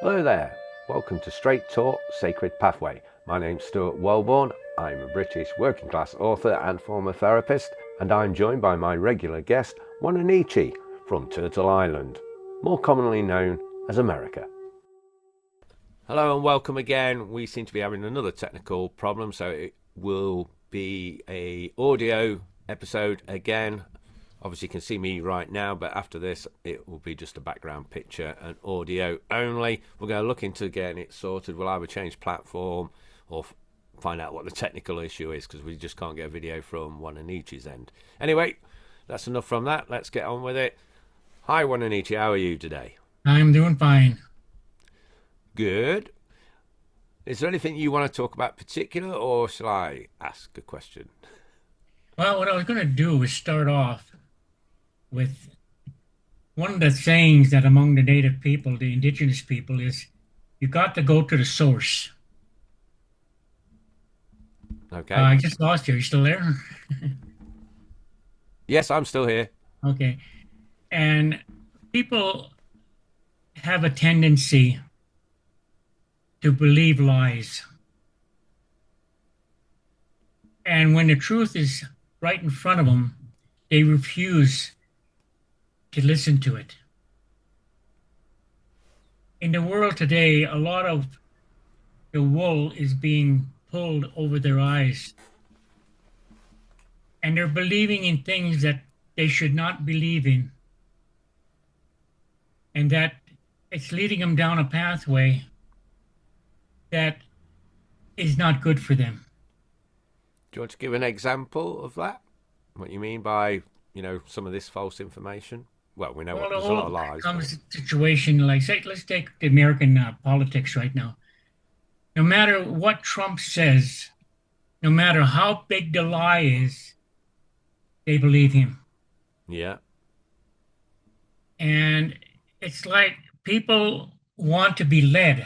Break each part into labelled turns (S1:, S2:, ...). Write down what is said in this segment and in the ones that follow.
S1: Hello there, welcome to Straight Talk Sacred Pathway. My name's Stuart Wellborn. I'm a British working class author and former therapist, and I'm joined by my regular guest, Wa-Na-Nee-Che from Turtle Island, more commonly known as America. Hello and welcome again. We seem to be having another technical problem, so it will be a audio episode again. Obviously you can see me right now, but after this it will be just a background picture and audio only. We're going to look into getting it sorted. We'll either change platform or find out what the technical issue is, because we just can't get a video from Wa-Na-Nee-Che's end. Anyway, that's enough from that. Let's get on with it. Hi Wa-Na-Nee-Che, how are you today?
S2: I'm doing fine.
S1: Good. Is there anything you want to talk about particular, or shall I ask a question?
S2: Well, what I was going to do is start off with one of the sayings that among the native people, the indigenous people, is you got to go to the source.
S1: Okay.
S2: I just lost you. Are you still there?
S1: Yes, I'm still here.
S2: Okay. And people have a tendency to believe lies. And when the truth is right in front of them, they refuse to listen to it. In the world today, a lot of the wool is being pulled over their eyes. And they're believing in things that they should not believe in. And that it's leading them down a pathway that is not good for them.
S1: Do you want to give an example of that? What you mean by, some of this false information? Well, we know
S2: Well, the
S1: there's a lot of
S2: whole
S1: lies.
S2: comes situation like, say, let's take the American politics right now. No matter what Trump says, no matter how big the lie is, they believe him.
S1: Yeah.
S2: And it's like people want to be led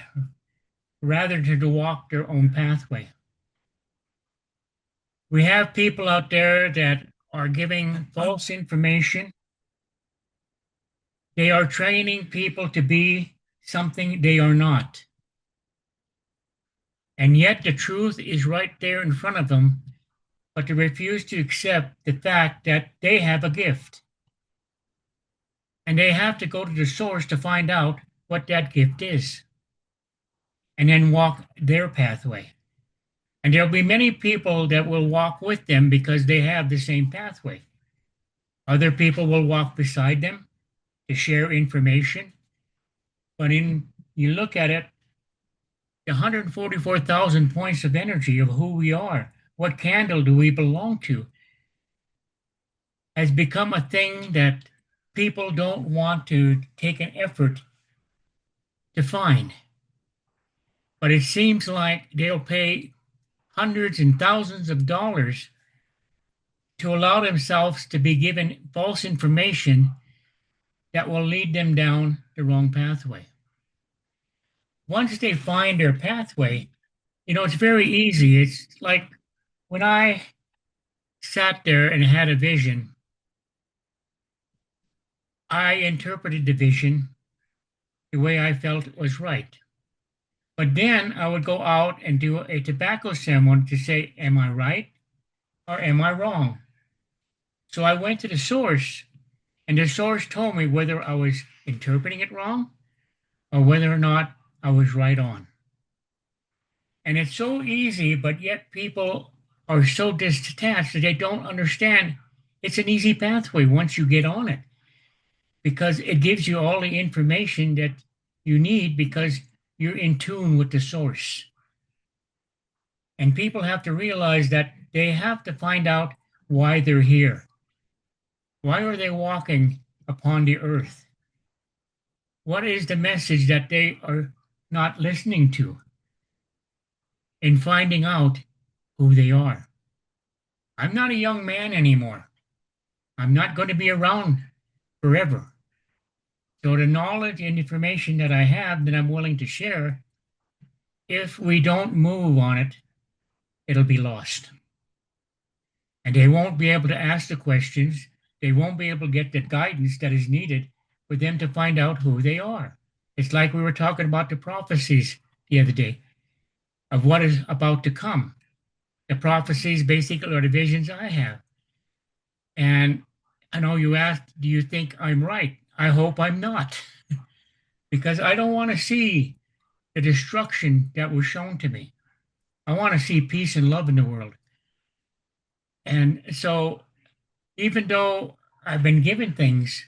S2: rather than to walk their own pathway. We have people out there that are giving false information. They are training people to be something they are not. And yet the truth is right there in front of them, but they refuse to accept the fact that they have a gift. And they have to go to the source to find out what that gift is, and then walk their pathway. And there'll be many people that will walk with them because they have the same pathway. Other people will walk beside them to share information. But you look at it, the 144,000 points of energy of who we are, what candle do we belong to, has become a thing that people don't want to take an effort to find. But it seems like they'll pay hundreds and thousands of dollars to allow themselves to be given false information that will lead them down the wrong pathway. Once they find their pathway, it's very easy. It's like when I sat there and had a vision, I interpreted the vision the way I felt was right. But then I would go out and do a tobacco ceremony to say, am I right or am I wrong? So I went to the source, and the source told me whether I was interpreting it wrong or whether or not I was right on. And it's so easy, but yet people are so detached that they don't understand it's an easy pathway once you get on it, because it gives you all the information that you need because you're in tune with the source. And people have to realize that they have to find out why they're here. Why are they walking upon the earth? What is the message that they are not listening to? In finding out who they are. I'm not a young man anymore. I'm not going to be around forever. So the knowledge and information that I have that I'm willing to share, if we don't move on it, it'll be lost. And they won't be able to ask the questions. They won't be able to get the guidance that is needed for them to find out who they are. It's like we were talking about the prophecies the other day of what is about to come. The prophecies basically are the visions I have. And I know you asked, do you think I'm right? I hope I'm not, because I don't want to see the destruction that was shown to me. I want to see peace and love in the world. And so, even though I've been given things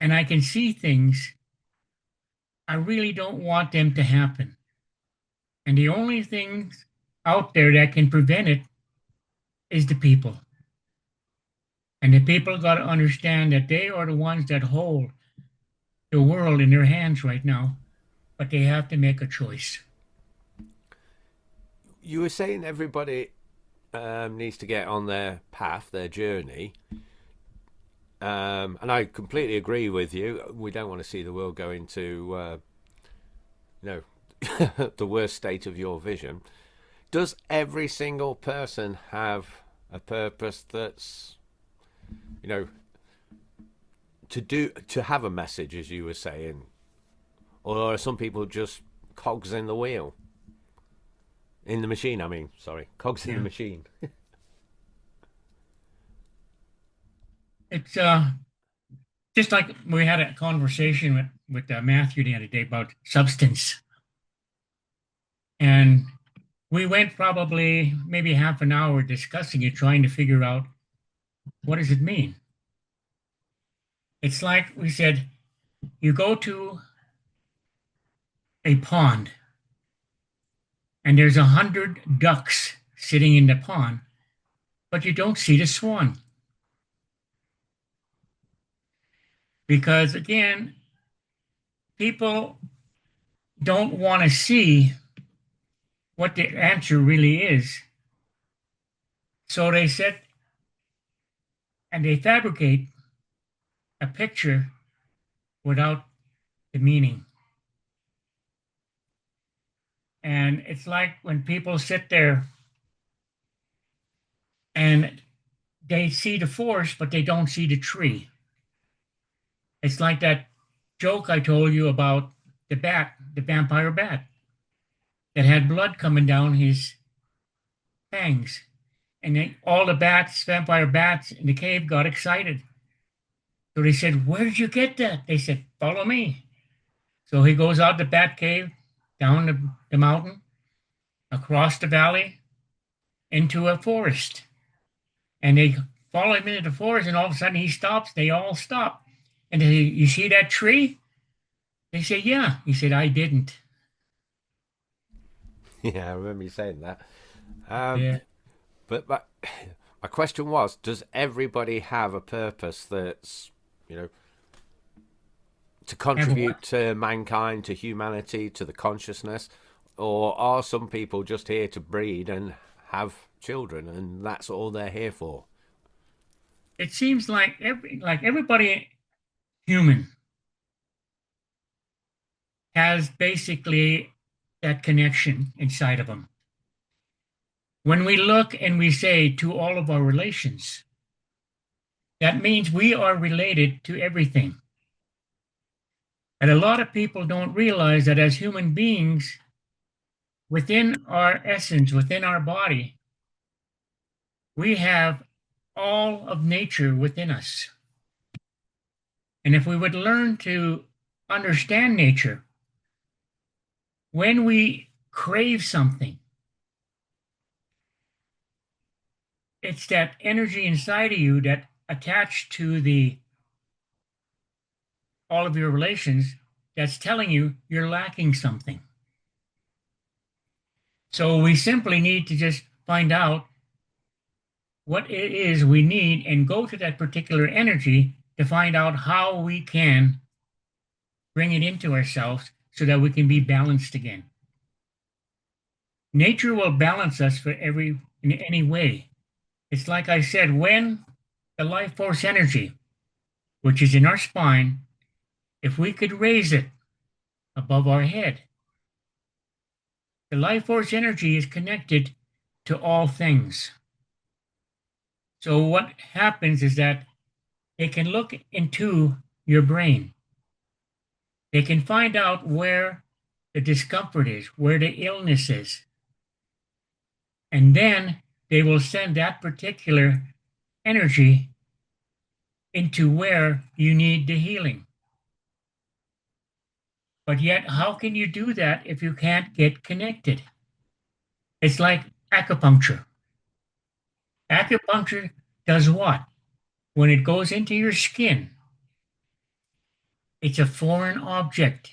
S2: and I can see things, I really don't want them to happen. And the only things out there that can prevent it is the people. And the people got to understand that they are the ones that hold the world in their hands right now, but they have to make a choice.
S1: You were saying everybody needs to get on their path, their journey. And I completely agree with you. We don't want to see the world go into, the worst state of your vision. Does every single person have a purpose that's, to have a message, as you were saying, or are some people just cogs in the wheel, in the machine? I mean, sorry, cogs in the machine.
S2: It's just like we had a conversation with Matthew the other day about substance. And we went probably maybe half an hour discussing it, trying to figure out what does it mean. It's like we said, you go to a pond and there's 100 ducks sitting in the pond, but you don't see the swan. Because again, people don't want to see what the answer really is. So they sit and they fabricate a picture without the meaning. And it's like when people sit there and they see the forest, but they don't see the tree. It's like that joke I told you about the bat, the vampire bat, that had blood coming down his fangs. And all the bats, vampire bats in the cave got excited. So they said, "Where did you get that?" They said, "Follow me." So he goes out the bat cave, down the mountain, across the valley, into a forest. And they follow him into the forest, and all of a sudden he stops. They all stop. And they say, "You see that tree?" They say, "Yeah." He said, "I didn't."
S1: Yeah, I remember you saying that. Um,
S2: Yeah.
S1: but my question was, does everybody have a purpose that's, to
S2: Have
S1: contribute
S2: what?
S1: to mankind, to humanity, to the consciousness? Or are some people just here to breed and have children and that's all they're here for?
S2: It seems like everybody human has basically that connection inside of them. When we look and we say to all of our relations, that means we are related to everything. And a lot of people don't realize that as human beings, within our essence, within our body, we have all of nature within us. And if we would learn to understand nature, when we crave something, it's that energy inside of you that attached to the all of your relations that's telling you you're lacking something. So we simply need to just find out what it is we need and go to that particular energy to find out how we can bring it into ourselves so that we can be balanced again. Nature will balance us in any way. It's like I said, when the life force energy, which is in our spine, if we could raise it above our head, the life force energy is connected to all things. So what happens is that it can look into your brain They can find out where the discomfort is, where the illness is. And then they will send that particular energy into where you need the healing. But yet, how can you do that if you can't get connected? It's like acupuncture. Acupuncture does what? When it goes into your skin, it's a foreign object,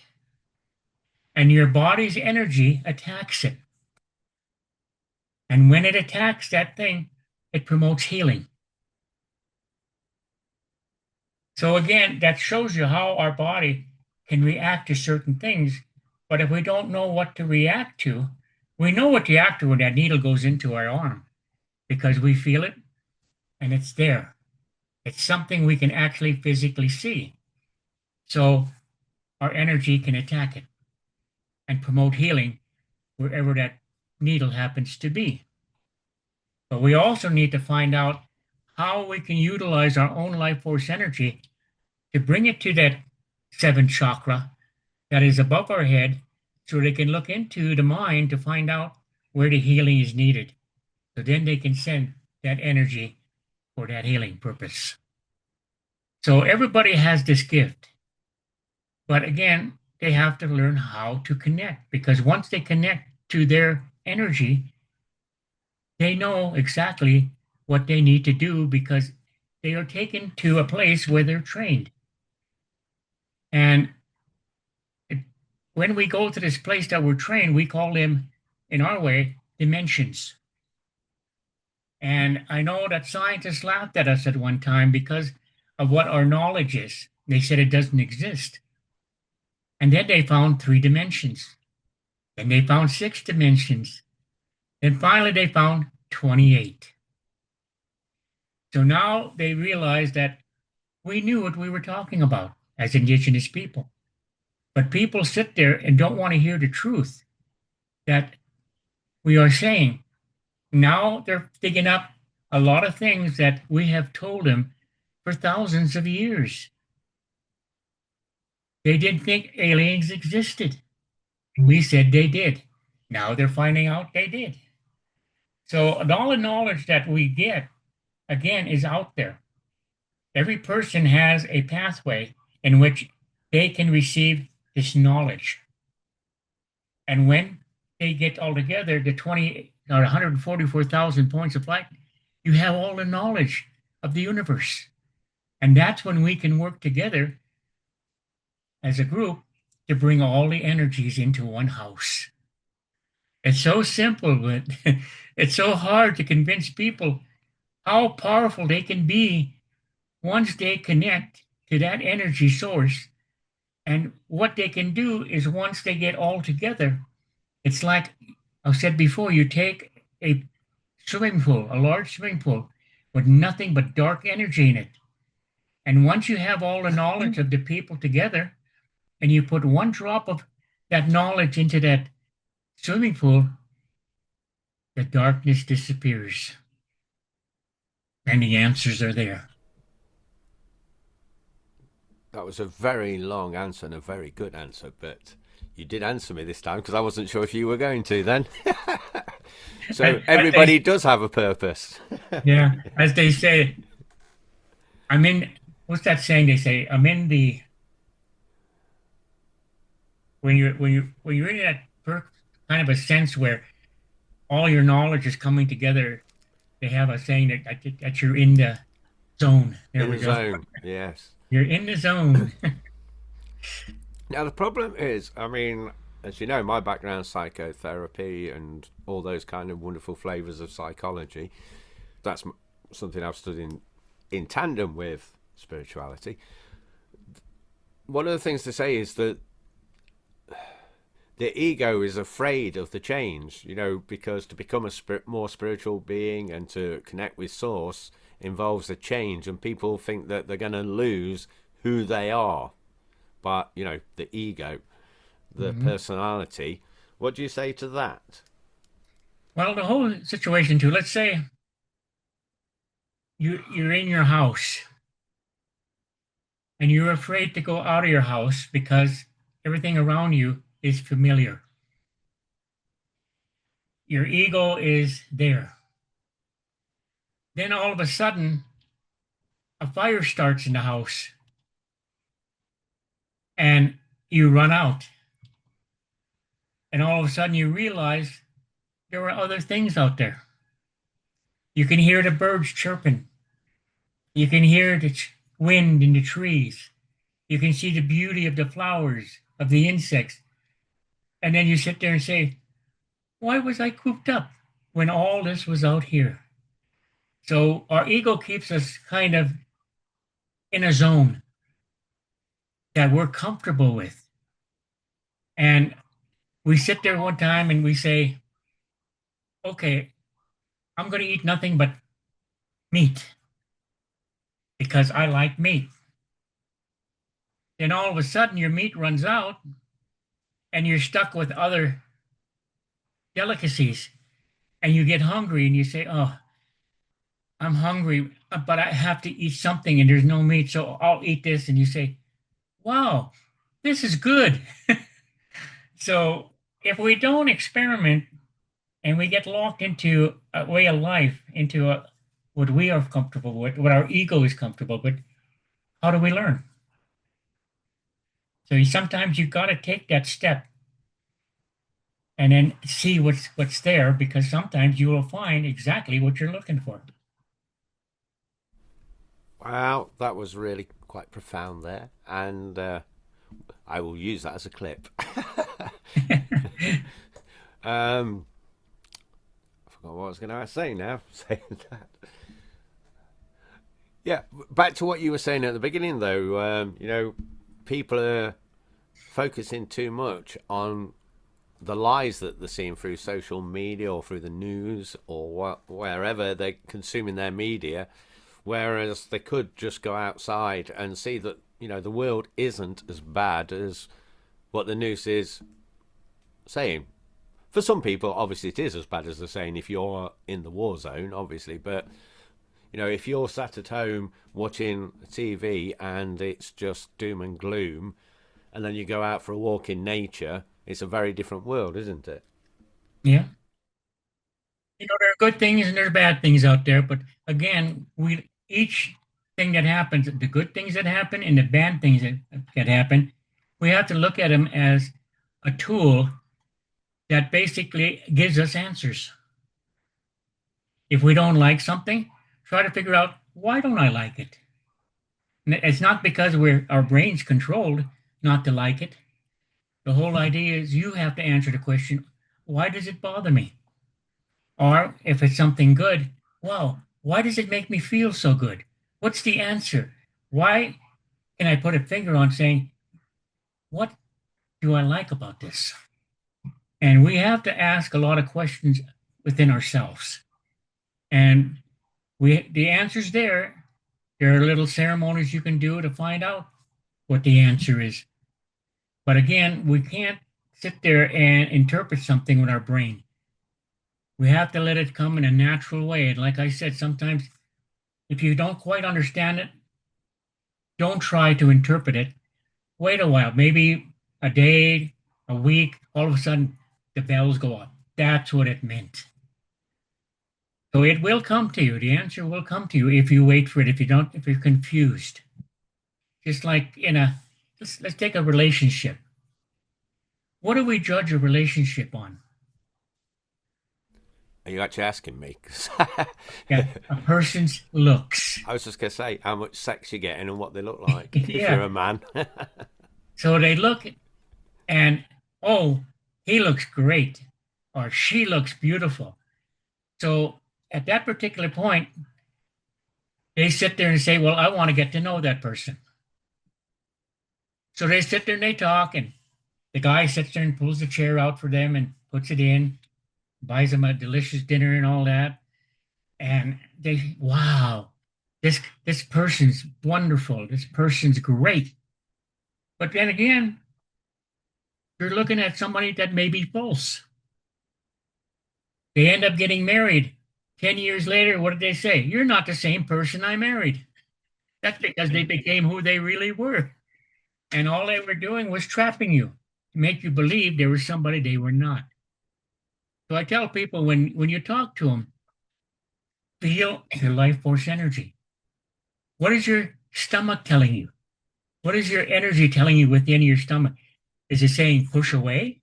S2: and your body's energy attacks it. And when it attacks that thing, it promotes healing. So again, that shows you how our body can react to certain things. But if we don't know what to react to, we know what to react to when that needle goes into our arm because we feel it and it's there. It's something we can actually physically see. So our energy can attack it and promote healing wherever that needle happens to be. But we also need to find out how we can utilize our own life force energy to bring it to that seventh chakra that is above our head so they can look into the mind to find out where the healing is needed. So then they can send that energy for that healing purpose. So everybody has this gift. But again, they have to learn how to connect because once they connect to their energy, they know exactly what they need to do because they are taken to a place where they're trained. And when we go to this place that we're trained, we call them, in our way, dimensions. And I know that scientists laughed at us at one time because of what our knowledge is. They said it doesn't exist. And then they found 3 dimensions. Then they found 6 dimensions. Then finally they found 28. So now they realize that we knew what we were talking about as Indigenous people. But people sit there and don't want to hear the truth that we are saying. Now they're digging up a lot of things that we have told them for thousands of years. They didn't think aliens existed. We said they did. Now they're finding out they did. So all the knowledge that we get, again, is out there. Every person has a pathway in which they can receive this knowledge. And when they get all together, the 20 or 144,000 points of light, you have all the knowledge of the universe. And that's when we can work together as a group to bring all the energies into one house. It's so simple, but it's so hard to convince people how powerful they can be once they connect to that energy source. And what they can do is once they get all together, it's like I said before, you take a swimming pool, a large swimming pool with nothing but dark energy in it. And once you have all the knowledge of the people together and you put one drop of that knowledge into that swimming pool, the darkness disappears and the answers are there.
S1: That was a very long answer and a very good answer, but you did answer me this time because I wasn't sure if you were going to then. So everybody does have a purpose.
S2: Yeah, as they say, I'm in, what's that saying they say? I'm in the, when you're in that kind of a sense where all your knowledge is coming together, they have a saying that you're in the zone. There
S1: In
S2: we
S1: the
S2: go.
S1: zone, yes.
S2: You're in the zone.
S1: Now the problem is, I mean, as you know, my background's psychotherapy and all those kind of wonderful flavors of psychology. That's something I've studied in tandem with spirituality. One of the things to say is that the ego is afraid of the change, you know, because to become a more spiritual being and to connect with source involves a change, and people think that they're going to lose who they are. But, you know, the ego, the personality, what do you say to that?
S2: Well, the whole situation too, let's say you're in your house and you're afraid to go out of your house because everything around you is familiar. Your ego is there. Then all of a sudden, a fire starts in the house and you run out. And all of a sudden, you realize there were other things out there. You can hear the birds chirping. You can hear the wind in the trees. You can see the beauty of the flowers, of the insects. And then you sit there and say, why was I cooped up when all this was out here? So our ego keeps us kind of in a zone that we're comfortable with. And we sit there one time and we say, okay, I'm going to eat nothing but meat because I like meat. Then all of a sudden your meat runs out and you're stuck with other delicacies and you get hungry and you say, oh, I'm hungry, but I have to eat something and there's no meat, so I'll eat this. And you say, wow, this is good. So if we don't experiment and we get locked into a way of life, into what we are comfortable with, what our ego is comfortable with, how do we learn? So sometimes you've got to take that step and then see what's there, because sometimes you will find exactly what you're looking for.
S1: Wow, that was really quite profound there, and I will use that as a clip. I forgot what I was going to say now. Saying that, yeah. Back to what you were saying at the beginning, though. People are focusing too much on the lies that they're seeing through social media or through the news or wherever they're consuming their media, whereas they could just go outside and see that the world isn't as bad as what the news is saying. For some people, obviously, it is as bad as they're saying if you're in the war zone, obviously. But if you're sat at home watching TV and it's just doom and gloom, and then you go out for a walk in nature, it's a very different world, isn't it?
S2: Yeah. There are good things and there's bad things out there, but again, each thing that happens, the good things that happen and the bad things that happen, we have to look at them as a tool that basically gives us answers. If we don't like something, try to figure out, why don't I like it? And it's not because our brain's controlled not to like it. The whole idea is you have to answer the question, why does it bother me? Or if it's something good, well, why does it make me feel so good? What's the answer? Why can I put a finger on saying, what do I like about this? And we have to ask a lot of questions within ourselves. And the answer's there. There are little ceremonies you can do to find out what the answer is. But again, we can't sit there and interpret something with our brain. We have to let it come in a natural way. And like I said, sometimes if you don't quite understand it, don't try to interpret it. Wait a while, maybe a day, a week, all of a sudden the bells go off. That's what it meant. So it will come to you. The answer will come to you if you wait for it, if you're confused. Just like let's take a relationship. What do we judge a relationship on?
S1: Are you actually asking me?
S2: Yeah, a person's looks.
S1: I was just going to say how much sex you're getting and what they look like if
S2: Yeah.
S1: you're a man.
S2: So they look and, oh, he looks great or she looks beautiful. So at that particular point, they sit there and say, well, I want to get to know that person. So they sit there and they talk, and the guy sits there and pulls the chair out for them and puts it in, buys them a delicious dinner and all that. And they, wow, this person's wonderful. This person's great. But then again, you're looking at somebody that may be false. They end up getting married. 10 years later, what did they say? You're not the same person I married. That's because they became who they really were. And all they were doing was trapping you to make you believe they were somebody they were not. So I tell people when you talk to them, feel your life force energy. What is your stomach telling you? What is your energy telling you within your stomach? Is it saying push away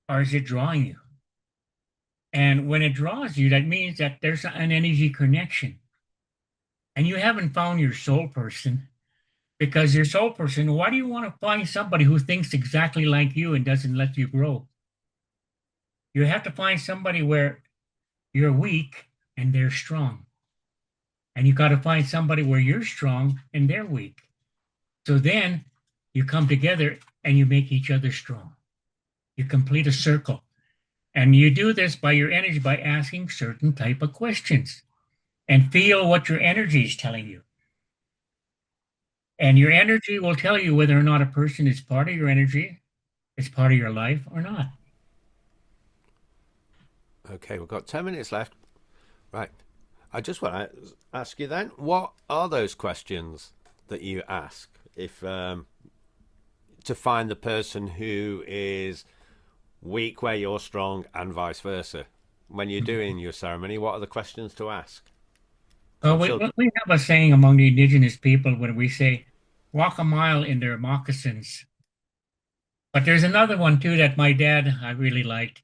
S2: or is it drawing you? And when it draws you, that means that there's an energy connection. And you haven't found your soul person because your soul person, why do you want to find somebody who thinks exactly like you and doesn't let you grow? You have to find somebody where you're weak and they're strong. And you got to find somebody where you're strong and they're weak. So then you come together and you make each other strong. You complete a circle. And you do this by your energy by asking certain type of questions and feel what your energy is telling you. And your energy will tell you whether or not a person is part of your energy, is part of your life or not.
S1: Okay, we've got 10 minutes left. Right. I just want to ask you then, what are those questions that you ask if to find the person who is weak where you're strong and vice versa? When you're doing your ceremony, what are the questions to ask?
S2: We have a saying among the Indigenous people when we say, walk a mile in their moccasins. But there's another one too that my dad I really liked.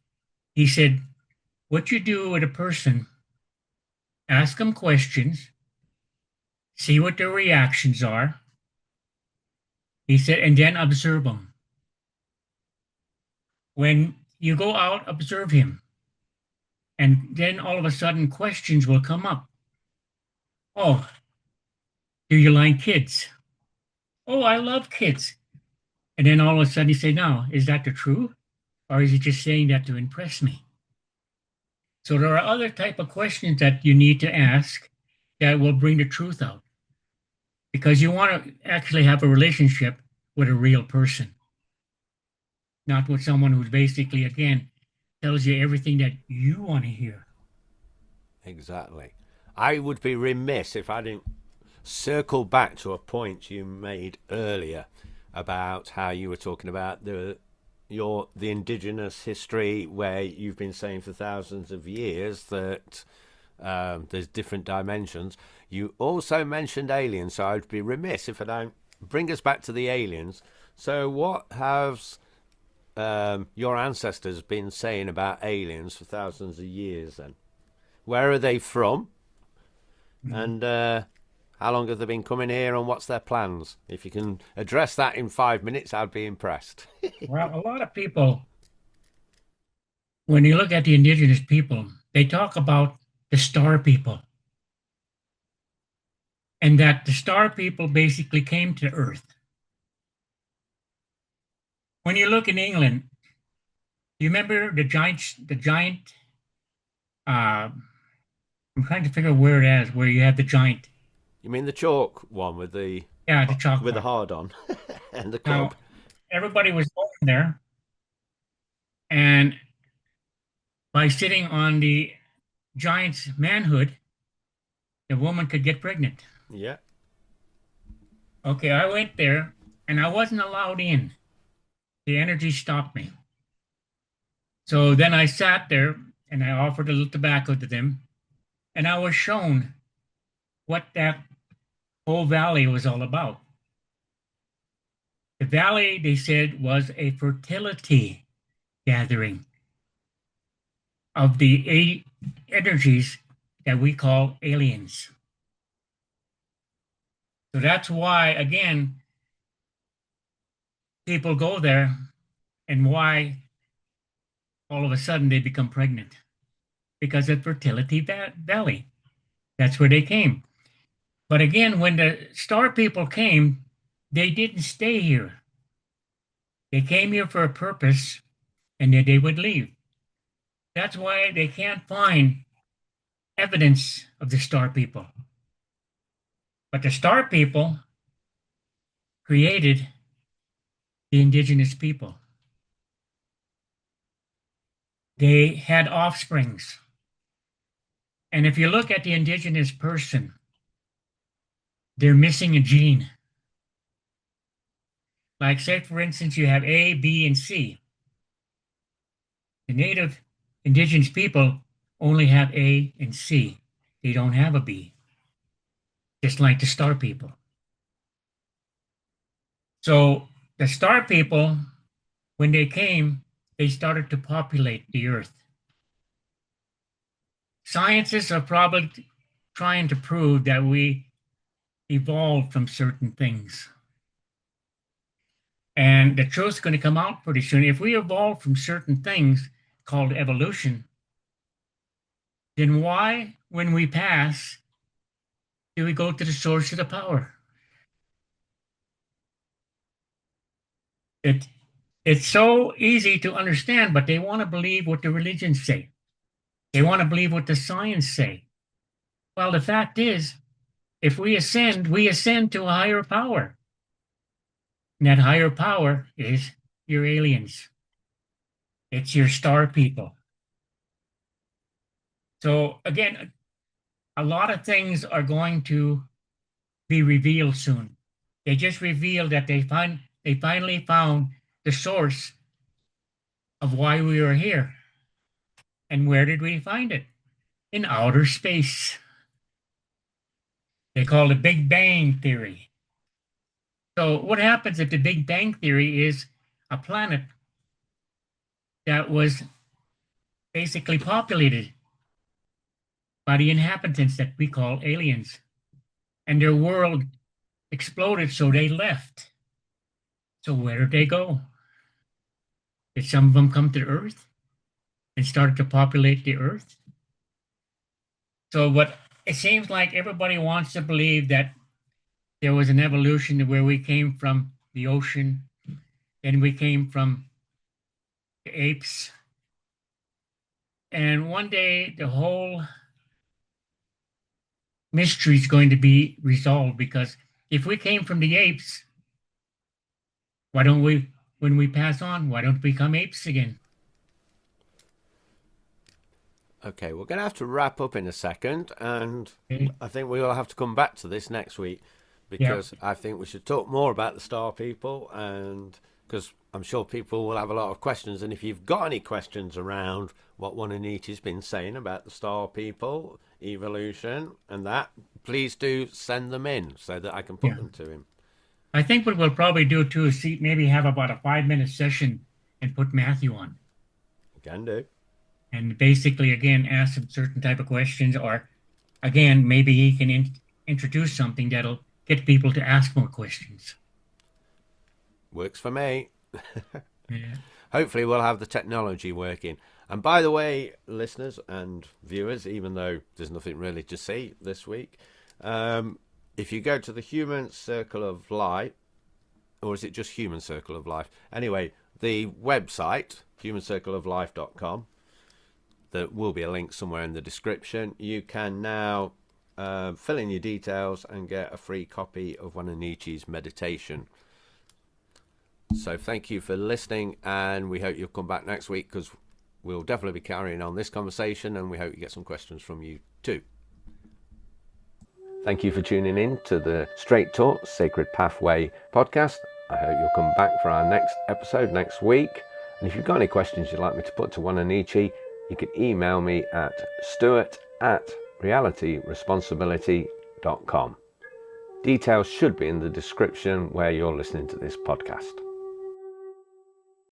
S2: He said, what you do with a person, ask them questions, see what their reactions are. He said, and then observe them. When you go out, observe him. And then all of a sudden, questions will come up. Oh, do you like kids? Oh, I love kids. And then all of a sudden you say, now, is that the truth? Or is he just saying that to impress me? So there are other type of questions that you need to ask that will bring the truth out. Because you want to actually have a relationship with a real person, not with someone who's basically, again, tells you everything that you want to hear.
S1: Exactly. I would be remiss if I didn't circle back to a point you made earlier about how you were talking about the indigenous history, where you've been saying for thousands of years that there's different dimensions. You also mentioned aliens, so I'd be remiss if I don't bring us back to the aliens. So what has your ancestors been saying about aliens for thousands of years then? Where are they from? And how long have they been coming here, and what's their plans? If you can address that in 5 minutes, I'd be impressed.
S2: Well, a lot of people, when you look at the indigenous people, they talk about the star people. And that the star people basically came to Earth. When you look in England, you remember the giant, I'm trying to figure out where it is, where you have the giant.
S1: You mean the chalk one with the
S2: chalk
S1: with the
S2: one.
S1: hard on and the
S2: Now,
S1: club?
S2: everybody was going there, and by sitting on the giant's manhood, the woman could get pregnant.
S1: Yeah.
S2: Okay, I went there, and I wasn't allowed in. The energy stopped me. So then I sat there, and I offered a little tobacco to them, and I was shown what that whole valley was all about. The valley, they said, was a fertility gathering of the energies that we call aliens. So that's why, again, people go there and why all of a sudden they become pregnant. Because of fertility valley. That's where they came. But again, when the star people came, they didn't stay here. They came here for a purpose, and then they would leave. That's why they can't find evidence of the star people. But the star people created the indigenous people. They had offsprings. And if you look at the indigenous person, they're missing a gene. Like, say, for instance, you have A, B, and C. The native indigenous people only have A and C. They don't have a B, just like the star people. So the star people, when they came, they started to populate the earth. Scientists are probably trying to prove that we evolved from certain things. And the truth's going to come out pretty soon. If we evolved from certain things called evolution, then why, when we pass, do we go to the source of the power? It's so easy to understand, but they want to believe what the religions say. They want to believe what the science say. Well, the fact is, if we ascend to a higher power. And that higher power is your aliens. It's your star people. So again, a lot of things are going to be revealed soon. They just revealed that they finally found the source of why we are here. And where did we find it? In outer space. They call it Big Bang Theory. So what happens if the Big Bang Theory is a planet that was basically populated by the inhabitants that we call aliens, and their world exploded, so they left. So where did they go? Did some of them come to Earth and started to populate the Earth? So what it seems like everybody wants to believe that there was an evolution where we came from the ocean and we came from the apes. And one day the whole mystery is going to be resolved, because if we came from the apes, why don't we, when we pass on, why don't we become apes again?
S1: Okay, we're going to have to wrap up in a second, and
S2: Okay.
S1: I think we will have to come back to this next week, because I think we should talk more about the star people, and because I'm sure people will have a lot of questions. And if you've got any questions around what Wa-Na-Nee-Che's been saying about the star people, evolution, and that, please do send them in so that I can put
S2: Yeah.
S1: them to him.
S2: I think what we'll probably do too is maybe have about a 5 minute session and put Matthew on,
S1: Can do.
S2: and basically again ask him certain type of questions, or again maybe he can introduce something that'll get people to ask more questions.
S1: Works for me.
S2: Yeah.
S1: Hopefully we'll have the technology working. And by the way, listeners and viewers, even though there's nothing really to see this week, if you go to the Human Circle of Life, or is it just Human Circle of Life? Anyway, the website, humancircleoflife.com, there will be a link somewhere in the description. You can now fill in your details and get a free copy of Wa-Na-Nee-Che's meditation. So thank you for listening, and we hope you'll come back next week, because we'll definitely be carrying on this conversation, and we hope you get some questions from you too. Thank you for tuning in to the Straight Talk Sacred Pathway podcast. I hope you'll come back for our next episode next week. And if you've got any questions you'd like me to put to Wa-Na-Nee-Che, you can email me at stuart@realityresponsibility.com. Details should be in the description where you're listening to this podcast.